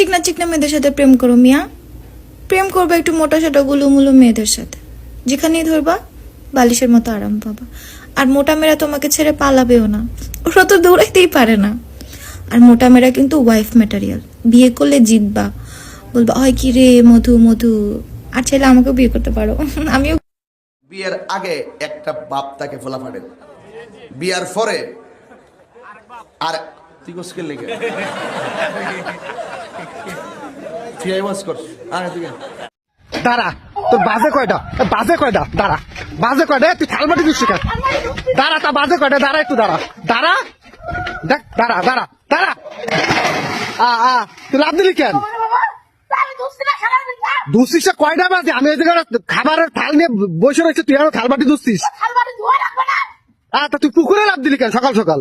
চিকনা চিকনা মেয়েদের সাথে প্রেম করো মিয়া। প্রেম করবে একটু মোটা সোটা গুলুমুলু মেয়েদের সাথে, যেখানেই ধরবা বালিশের মতো আরাম পাবা। আর মোটা মেয়েরা তোমাকে ছেড়ে পালাবেও না, ওরা তো দৌড়াইতেই পারে না। আর মোটা মেয়েরা কিন্তু ওয়াইফ ম্যাটেরিয়াল, বিয়ে করলে জিতবা, বলবা হয় কি রে মধু মধু। আর ছেলে আমাকেও বিয়ে করতে পারো, আমিও। বিয়ের আগে একটা বাপ তাকে ফোলা ফাটে, বিয়ার পরে আর তুই কোসকে লেগে তুই আইওয়াজ কর। দাঁড়া, তোর বাজে কয়টা? বাজে কয়টা? দাঁড়া, বাজে কয়টা? তুই থালবাটি দিচ্ছিস কেন? দাঁড়া, তা বাজে কয়টা? দাঁড়া একটু, দাঁড়া দাঁড়া, দেখ, দাঁড়া দাঁড়া দাঁড়া। তুই লাভ দিলি কেন? দুসিস কয়টা বাজে? আমি এদিকে খাবারের থাল নিয়ে বসে রয়েছে, তুই আরো থালবাটি দুসিস। তা তুই পুকুরে লাভ দিলি কেন সকাল সকাল?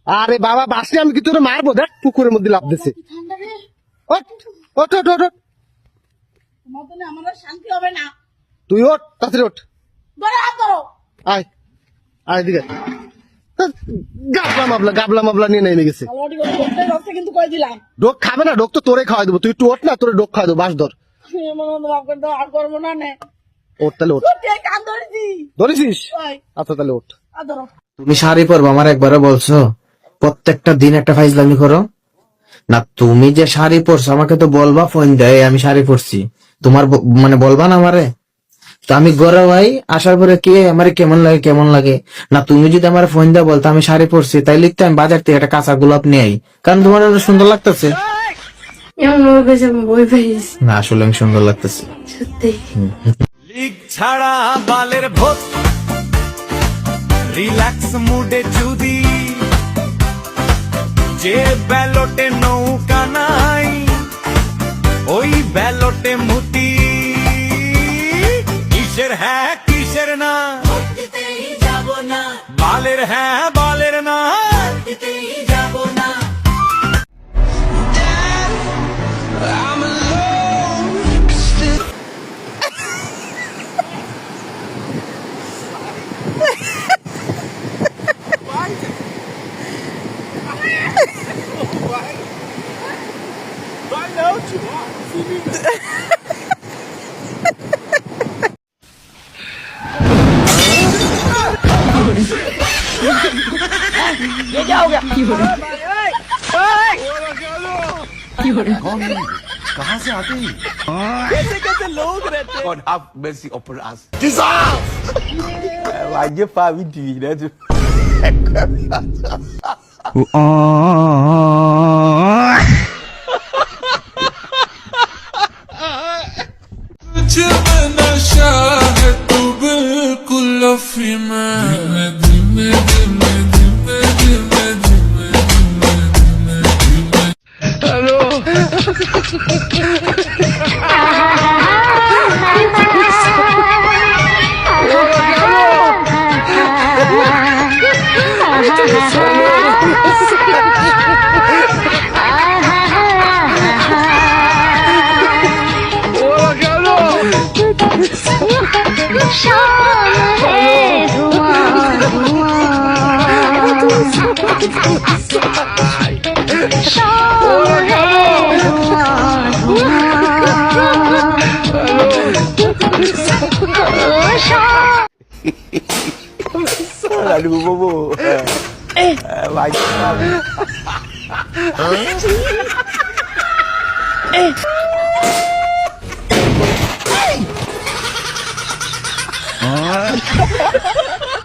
আরে বাবা, বাসনি আমি কি তোর মারবো? দেখ পুকুরের মধ্যে লাভ দিছে। ওঠ ওঠ ওঠ ওঠ, তুই ওঠ, তাড়াতাড়ি ওঠ, আয় আয় দিকে। গাবলা মাবলা নিয়ে নেমে গেছে। ডোক খাবে না? ডোক তো তোরে খাওয়াই দেবো, তুই একটু ওঠ না, তোরে ডোক খাওয়াই দেবো। বাস ধর, ওঠ তাহলে, ওঠ। ধরেছিস? আচ্ছা তাহলে ওঠ। তুমি শাড়ি পরবো আমার একবারও বলছো? প্রত্যেকটা দিন একটা ফাইজলামি করো না। তুমি যে শাড়ি পরছো আমাকে তো বলবা, ফোন দেয় আমি শাড়ি পরছি, তোমার মানে বলবা না আমারে? তো আমি ঘরে ভাই আসার পরে কে আমার কেমন লাগে কেমন লাগে না, তুমি যদি আমার ফোন দেওয়া বলতো আমি শাড়ি পরছি, তাই লিখতে আমি বাজার থেকে একটা কাঁচা গোলাপ নিয়ে আই, কারণ তোমার সুন্দর লাগতেছে না। আসলে আমি সুন্দর লাগতেছে লিগ ছাড়া বালের ভোট, রিল্যাক্স মুডে যদি যে ব্যালটে নৌকা নাই, ওই ব্যালটে মুতি কিসের হ্যাঁ কিসের না, বালের হ্যাঁ বালের না, যাব না। कहाँ से आते हैं? कैसे कैसे लोग रहते हैं? God have mercy upon us. Aja Fabi di dah tu. तुझ में नशा है तू बिल्कुल अफी में, धीमे धीमे धीमे धीमे धीमे धीमे धीमे धीमे। Hello Aduh bobo. Baik.